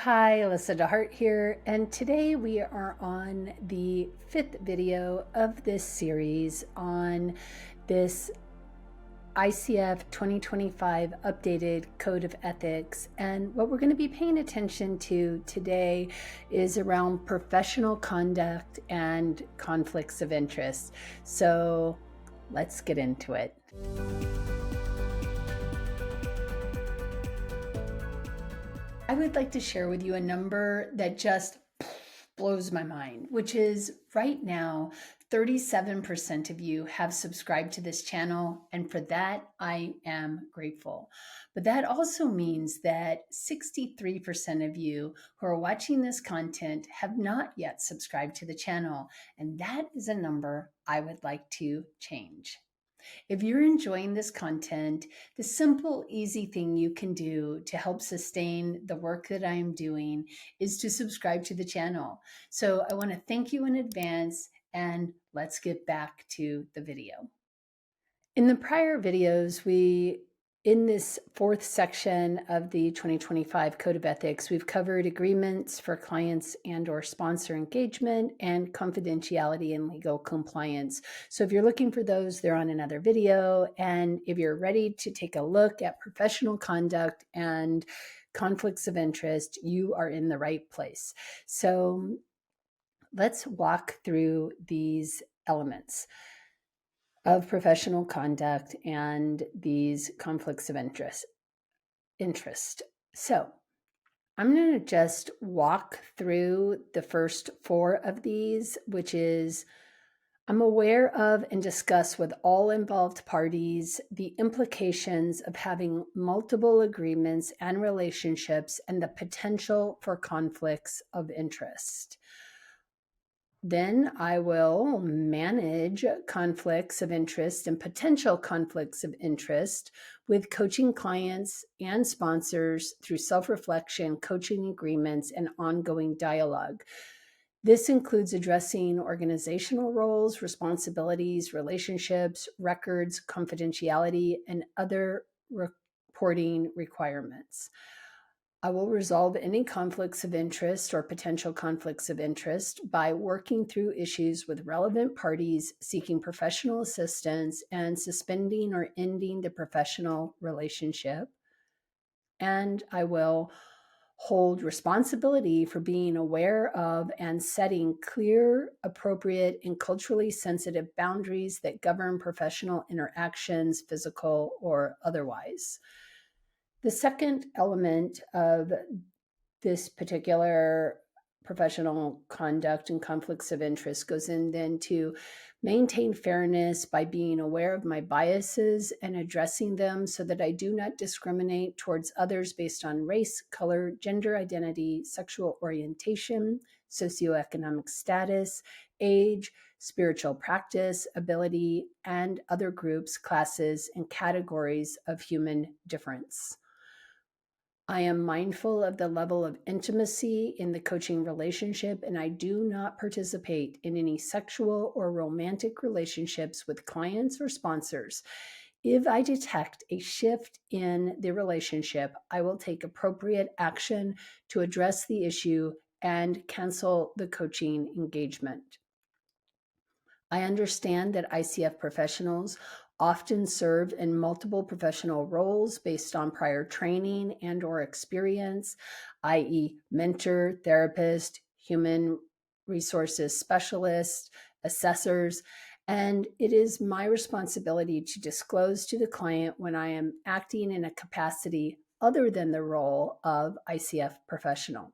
Hi, Lyssa deHart here, and today we are on the 5th video of this series on this ICF 2025 updated Code of Ethics. And what we're going to be paying attention to today is around professional conduct and conflicts of interest. So let's get into it. I would like to share with you a number that just blows my mind, which is right now, 37% of you have subscribed to this channel. And for that, I am grateful. But that also means that 63% of you who are watching this content have not yet subscribed to the channel. And that is a number I would like to change. If you're enjoying this content, the simple, easy thing you can do to help sustain the work that I am doing is to subscribe to the channel. So I want to thank you in advance, and let's get back to the video. In the prior videos, in this 4th section of the 2025 Code of Ethics, we've covered agreements for clients and or sponsor engagement and confidentiality and legal compliance. So if you're looking for those, they're on another video. And if you're ready to take a look at professional conduct and conflicts of interest, you are in the right place. So let's walk through these elements of professional conduct and these conflicts of interest. So I'm going to just walk through the first 4 of these, which is I'm aware of and discuss with all involved parties the implications of having multiple agreements and relationships and the potential for conflicts of interest. Then I will manage conflicts of interest and potential conflicts of interest with coaching clients and sponsors through self-reflection, coaching agreements, and ongoing dialogue. This includes addressing organizational roles, responsibilities, relationships, records, confidentiality, and other reporting requirements. I will resolve any conflicts of interest or potential conflicts of interest by working through issues with relevant parties, seeking professional assistance, and suspending or ending the professional relationship. And I will hold responsibility for being aware of and setting clear, appropriate, and culturally sensitive boundaries that govern professional interactions, physical or otherwise. The second element of this particular professional conduct and conflicts of interest goes in then to maintain fairness by being aware of my biases and addressing them so that I do not discriminate towards others based on race, color, gender identity, sexual orientation, socioeconomic status, age, spiritual practice, ability, and other groups, classes, and categories of human difference. I am mindful of the level of intimacy in the coaching relationship, and I do not participate in any sexual or romantic relationships with clients or sponsors. If I detect a shift in the relationship, I will take appropriate action to address the issue and cancel the coaching engagement. I understand that ICF professionals often serve in multiple professional roles based on prior training and or experience, i.e. mentor, therapist, human resources specialist, assessors, and it is my responsibility to disclose to the client when I am acting in a capacity other than the role of ICF professional.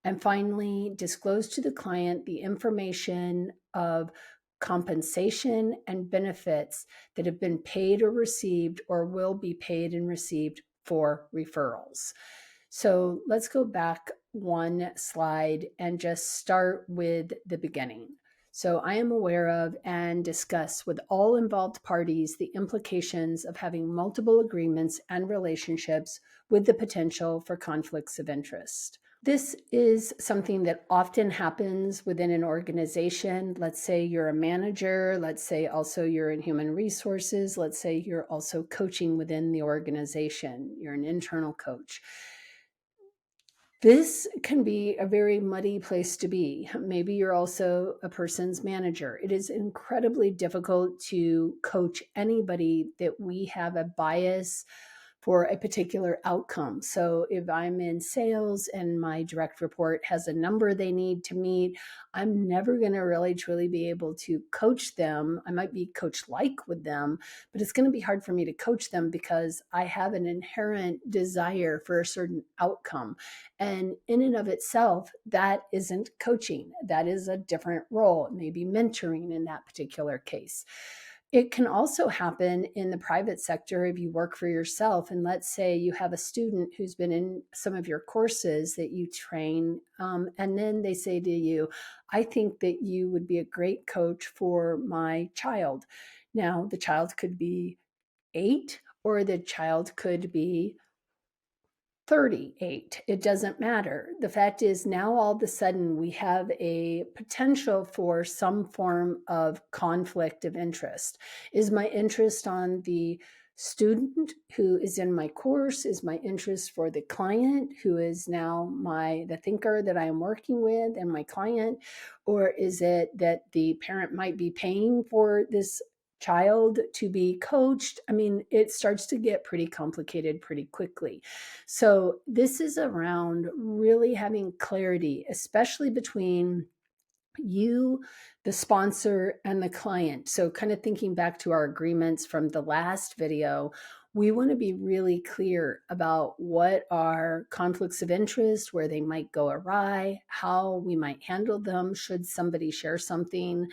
And finally, disclose to the client the information of compensation and benefits that have been paid or received or will be paid and received for referrals. So let's go back one slide and just start with the beginning. So I am aware of and discuss with all involved parties the implications of having multiple agreements and relationships with the potential for conflicts of interest. This is something that often happens within an organization. Let's say you're a manager. Let's say also you're in human resources. Let's say you're also coaching within the organization. You're an internal coach. This can be a very muddy place to be. Maybe you're also a person's manager. It is incredibly difficult to coach anybody that we have a bias for a particular outcome. So if I'm in sales and my direct report has a number they need to meet, I'm never going to really truly be able to coach them. I might be coach like with them, but it's going to be hard for me to coach them because I have an inherent desire for a certain outcome. And in and of itself, that isn't coaching. That is a different role, maybe mentoring in that particular case. It can also happen in the private sector if you work for yourself. And let's say you have a student who's been in some of your courses that you train, and then they say to you, I think that you would be a great coach for my child. Now, the child could be 8 or the child could be 38. It doesn't matter. The fact is, now all of a sudden we have a potential for some form of conflict of interest. Is my interest on the student who is in my course? Is my interest for the client who is now the thinker that I am working with and my client? Or is it that the parent might be paying for this child to be coached? I mean, it starts to get pretty complicated pretty quickly. So this is around really having clarity, especially between you, the sponsor, and the client. So kind of thinking back to our agreements from the last video, we want to be really clear about what are conflicts of interest, where they might go awry, how we might handle them should somebody share something.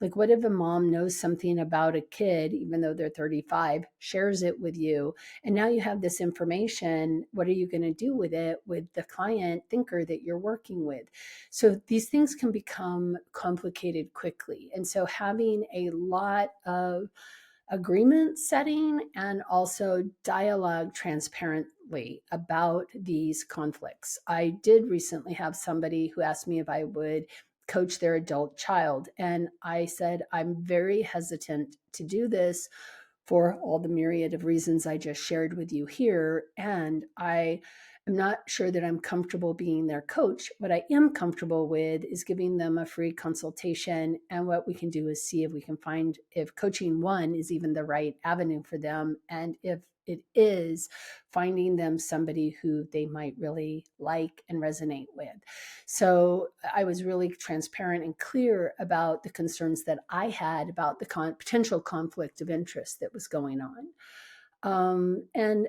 Like, what if a mom knows something about a kid, even though they're 35, shares it with you, and now you have this information? What are you going to do with it with the client thinker that you're working with? So these things can become complicated quickly. And so having a lot of agreement setting and also dialogue transparently about these conflicts. I did recently have somebody who asked me if I would coach their adult child. And I said, I'm very hesitant to do this for all the myriad of reasons I just shared with you here. And I am not sure that I'm comfortable being their coach. What I am comfortable with is giving them a free consultation. And what we can do is see if we can find if coaching one is even the right avenue for them. And if it is, finding them somebody who they might really like and resonate with. So I was really transparent and clear about the concerns that I had about the potential conflict of interest that was going on. And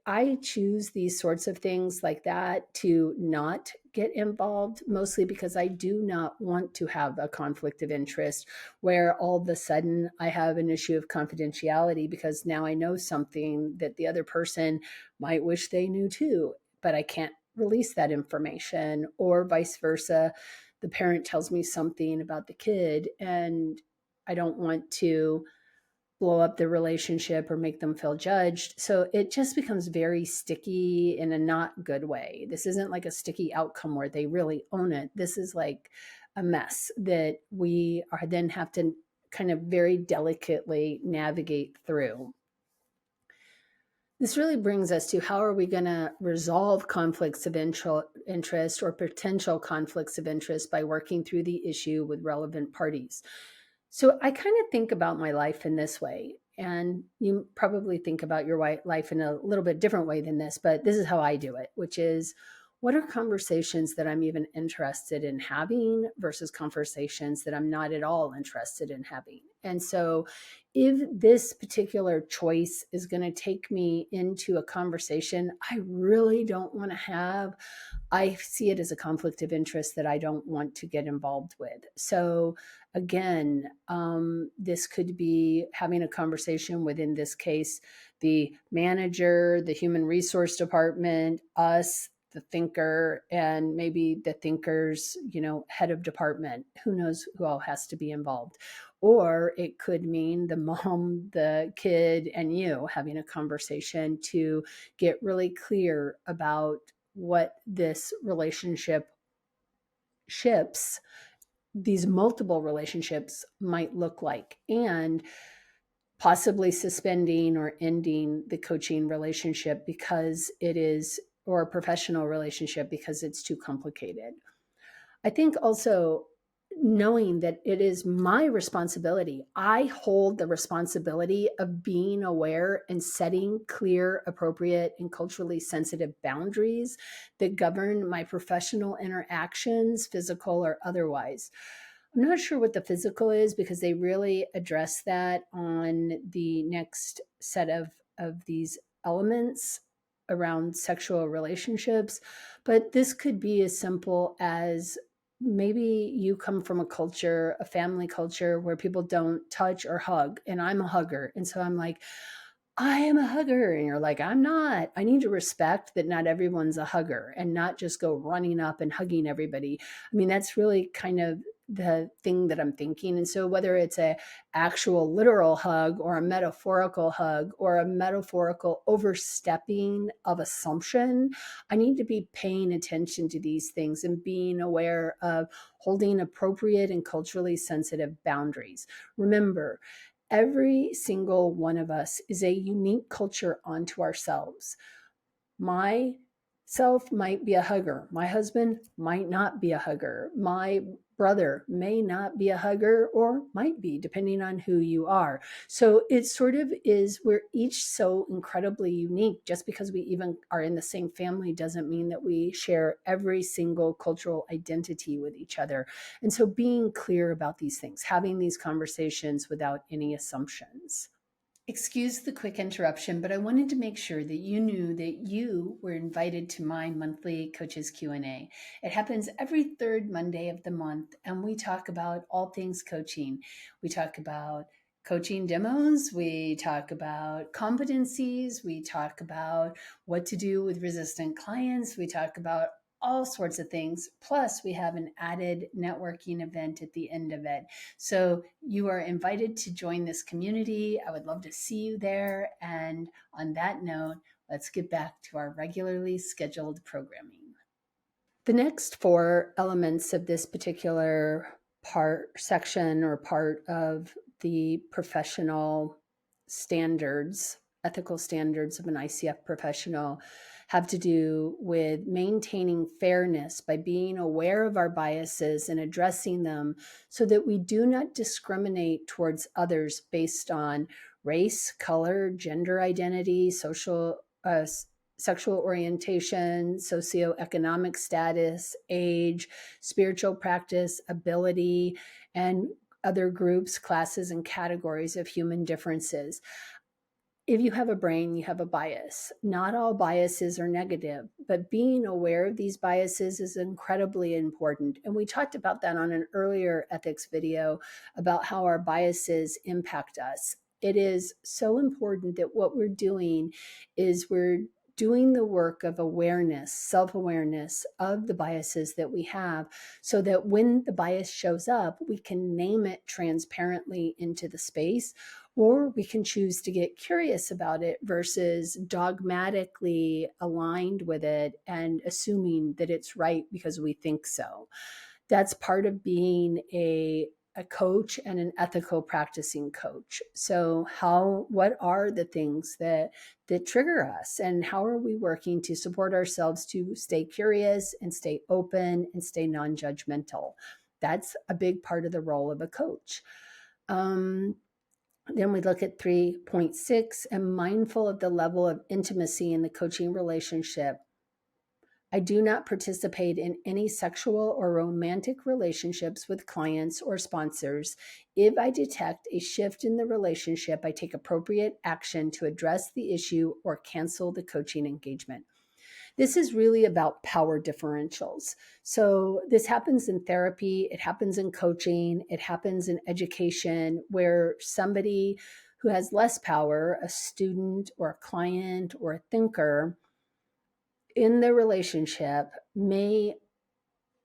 I choose these sorts of things like that to not get involved, mostly because I do not want to have a conflict of interest where all of a sudden I have an issue of confidentiality because now I know something that the other person might wish they knew too, but I can't release that information, or vice versa. The parent tells me something about the kid and I don't want to blow up the relationship or make them feel judged. So it just becomes very sticky in a not good way. This isn't like a sticky outcome where they really own it. This is like a mess that we are then have to kind of very delicately navigate through. This really brings us to how are we going to resolve conflicts of interest or potential conflicts of interest by working through the issue with relevant parties. So I kind of think about my life in this way, and you probably think about your life in a little bit different way than this, but this is how I do it, which is what are conversations that I'm even interested in having versus conversations that I'm not at all interested in having. And so if this particular choice is going to take me into a conversation I really don't want to have, I see it as a conflict of interest that I don't want to get involved with. So again, this could be having a conversation with, in this case, the manager, the human resource department, us, the thinker, and maybe the thinker's, head of department. Who knows who all has to be involved? Or it could mean the mom, the kid, and you having a conversation to get really clear about what this these multiple relationships might look like, and possibly suspending or ending the coaching relationship because it is or a professional relationship because it's too complicated. I think also knowing that it is my responsibility. I hold the responsibility of being aware and setting clear, appropriate, and culturally sensitive boundaries that govern my professional interactions, physical or otherwise. I'm not sure what the physical is because they really address that on the next set of these elements around sexual relationships. But this could be as simple as maybe you come from a culture, a family culture where people don't touch or hug, and I'm a hugger. And so I'm like, I am a hugger. And you're like, I'm not. I need to respect that not everyone's a hugger and not just go running up and hugging everybody. I mean, that's really kind of the thing that I'm thinking. And so whether it's a actual literal hug or a metaphorical overstepping of assumption, I need to be paying attention to these things and being aware of holding appropriate and culturally sensitive boundaries. Remember, every single one of us is a unique culture unto ourselves. Myself might be a hugger. My husband might not be a hugger. My brother may not be a hugger or might be, depending on who you are. So it sort of is, we're each so incredibly unique. Just because we even are in the same family doesn't mean that we share every single cultural identity with each other. And so being clear about these things, having these conversations without any assumptions. Excuse the quick interruption, but I wanted to make sure that you knew that you were invited to my monthly Coaches Q&A. It happens every third Monday of the month, and we talk about all things coaching. We talk about coaching demos, we talk about competencies, we talk about what to do with resistant clients, we talk about all sorts of things. Plus, we have an added networking event at the end of it. So you are invited to join this community. I would love to see you there. And on that note, let's get back to our regularly scheduled programming. The next four elements of this particular section or part of the professional standards, ethical standards of an ICF professional, have to do with maintaining fairness by being aware of our biases and addressing them so that we do not discriminate towards others based on race, color, gender identity, sexual orientation, socioeconomic status, age, spiritual practice, ability, and other groups, classes, and categories of human differences. If you have a brain, you have a bias. Not all biases are negative, but being aware of these biases is incredibly important. And we talked about that on an earlier ethics video about how our biases impact us. It is so important that what we're doing is we're doing the work of awareness, self-awareness of the biases that we have, so that when the bias shows up, we can name it transparently into the space, or we can choose to get curious about it versus dogmatically aligned with it and assuming that it's right because we think so. That's part of being a coach and an ethical practicing coach. So what are the things that trigger us, and how are we working to support ourselves to stay curious and stay open and stay non-judgmental? That's a big part of the role of a coach. Then we look at 3.6, and mindful of the level of intimacy in the coaching relationship. I do not participate in any sexual or romantic relationships with clients or sponsors. If I detect a shift in the relationship, I take appropriate action to address the issue or cancel the coaching engagement. This is really about power differentials. So this happens in therapy, it happens in coaching, it happens in education, where somebody who has less power, a student or a client or a thinker in the relationship, may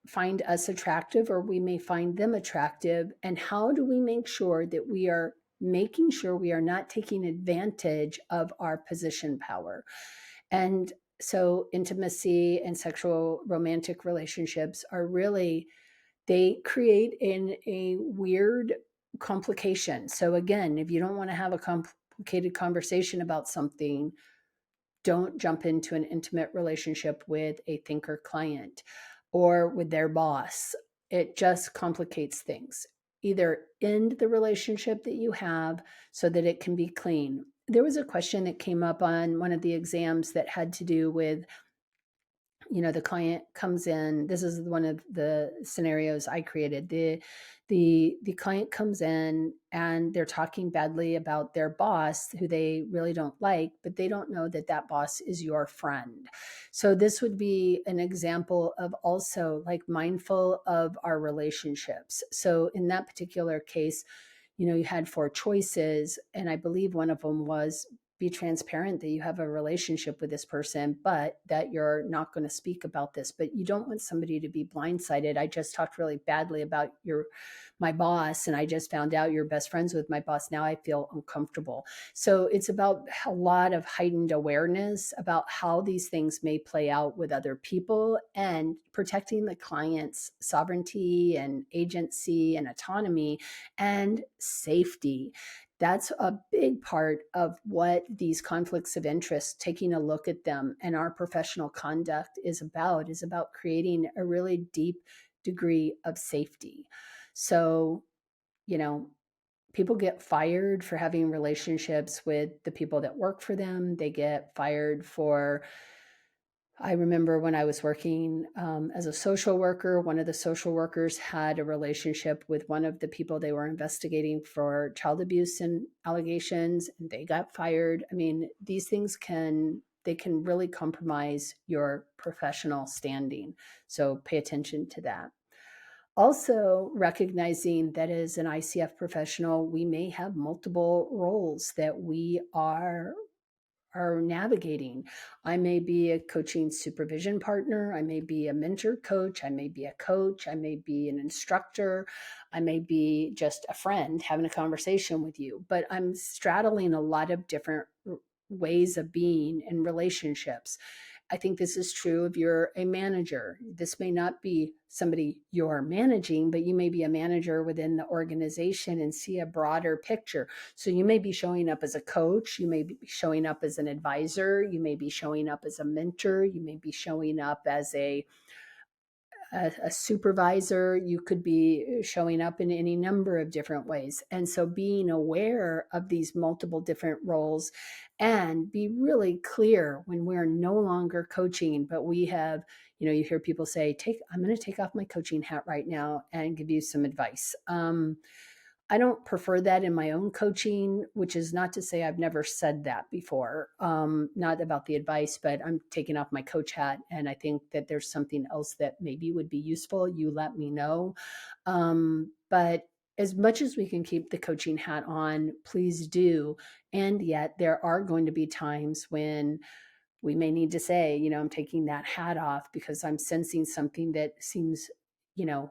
find us attractive or we may find them attractive. And how do we make sure that we are making sure we are not taking advantage of our position power? And so intimacy and sexual romantic relationships are really, they create a weird complication. So again, if you don't want to have a complicated conversation about something, Don't jump into an intimate relationship with a thinker client or with their boss. It just complicates things. Either end the relationship that you have so that it can be clean. There was a question that came up on one of the exams that had to do with, the client comes in. This is one of the scenarios I created. The client comes in and they're talking badly about their boss who they really don't like, but they don't know that that boss is your friend. So this would be an example of also like mindful of our relationships. So in that particular case, you had four choices, and I believe one of them was be transparent that you have a relationship with this person, but that you're not going to speak about this. But you don't want somebody to be blindsided. I just talked really badly about my boss, and I just found out you're best friends with my boss. Now I feel uncomfortable. So it's about a lot of heightened awareness about how these things may play out with other people, and protecting the client's sovereignty and agency and autonomy and safety. That's a big part of what these conflicts of interest, taking a look at them, and our professional conduct is about creating a really deep degree of safety. So, people get fired for having relationships with the people that work for them. They get fired for, I remember when I was working as a social worker, one of the social workers had a relationship with one of the people they were investigating for child abuse and allegations, and they got fired. I mean, these things can really compromise your professional standing. So pay attention to that. Also, recognizing that as an ICF professional, we may have multiple roles that we are navigating. I may be a coaching supervision partner. I may be a mentor coach. I may be a coach. I may be an instructor. I may be just a friend having a conversation with you. But I'm straddling a lot of different ways of being in relationships. I think this is true if you're a manager. This may not be somebody you're managing, but you may be a manager within the organization and see a broader picture. So you may be showing up as a coach, you may be showing up as an advisor, you may be showing up as a mentor, you may be showing up as a supervisor, you could be showing up in any number of different ways. And so being aware of these multiple different roles, and be really clear when we're no longer coaching, but we have, you hear people say, I'm going to take off my coaching hat right now and give you some advice. I don't prefer that in my own coaching, which is not to say I've never said that before, not about the advice, but I'm taking off my coach hat. And I think that there's something else that maybe would be useful. You let me know. But as much as we can keep the coaching hat on, please do. And yet there are going to be times when we may need to say, I'm taking that hat off because I'm sensing something that seems,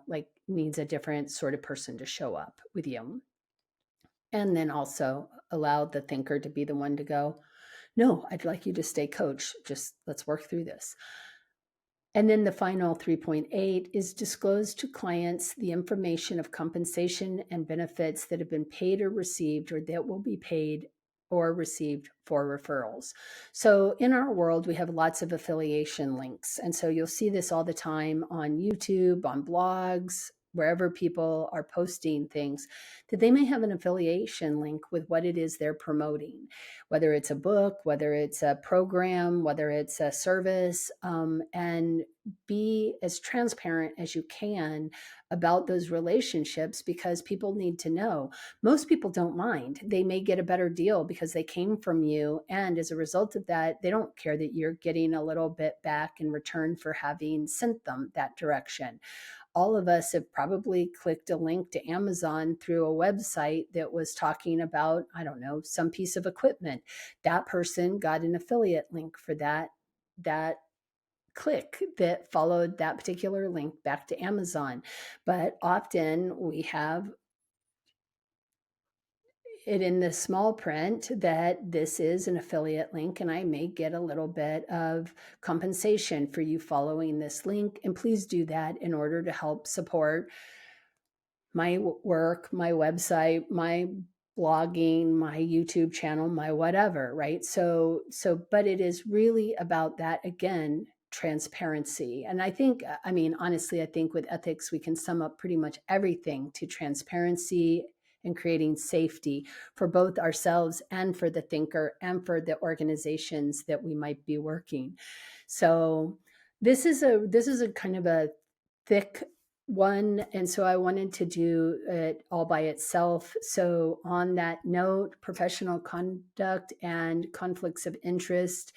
like needs a different sort of person to show up with you. And then also allow the thinker to be the one to go, no, I'd like you to stay coach. Just let's work through this. And then the final 3.8 is disclose to clients the information of compensation and benefits that have been paid or received, or that will be paid or received for referrals. So in our world, we have lots of affiliation links. And so you'll see this all the time on YouTube, on blogs, wherever people are posting things, that they may have an affiliation link with what it is they're promoting, whether it's a book, whether it's a program, whether it's a service, and be as transparent as you can about those relationships, because people need to know. Most people don't mind. They may get a better deal because they came from you. And as a result of that, they don't care that you're getting a little bit back in return for having sent them that direction. All of us have probably clicked a link to Amazon through a website that was talking about, I don't know, some piece of equipment. That person got an affiliate link for that click that followed that particular link back to Amazon. But often we have it in the small print that this is an affiliate link, and I may get a little bit of compensation for you following this link. And please do that in order to help support my work, my website, my blogging, my YouTube channel, my whatever, right? But it is really about that, again, transparency. And I think, I mean, honestly, I think with ethics, we can sum up pretty much everything to transparency and creating safety for both ourselves and for the thinker and for the organizations that we might be working. So this is a kind of a thick one, and so I wanted to do it all by itself. So on that note, professional conduct and conflicts of interest,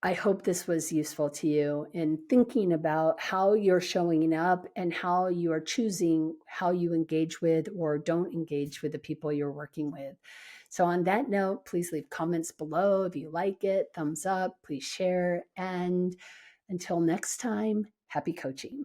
I hope this was useful to you in thinking about how you're showing up and how you are choosing how you engage with or don't engage with the people you're working with. So on that note, please leave comments below if you like it, thumbs up, please share, and until next time, happy coaching.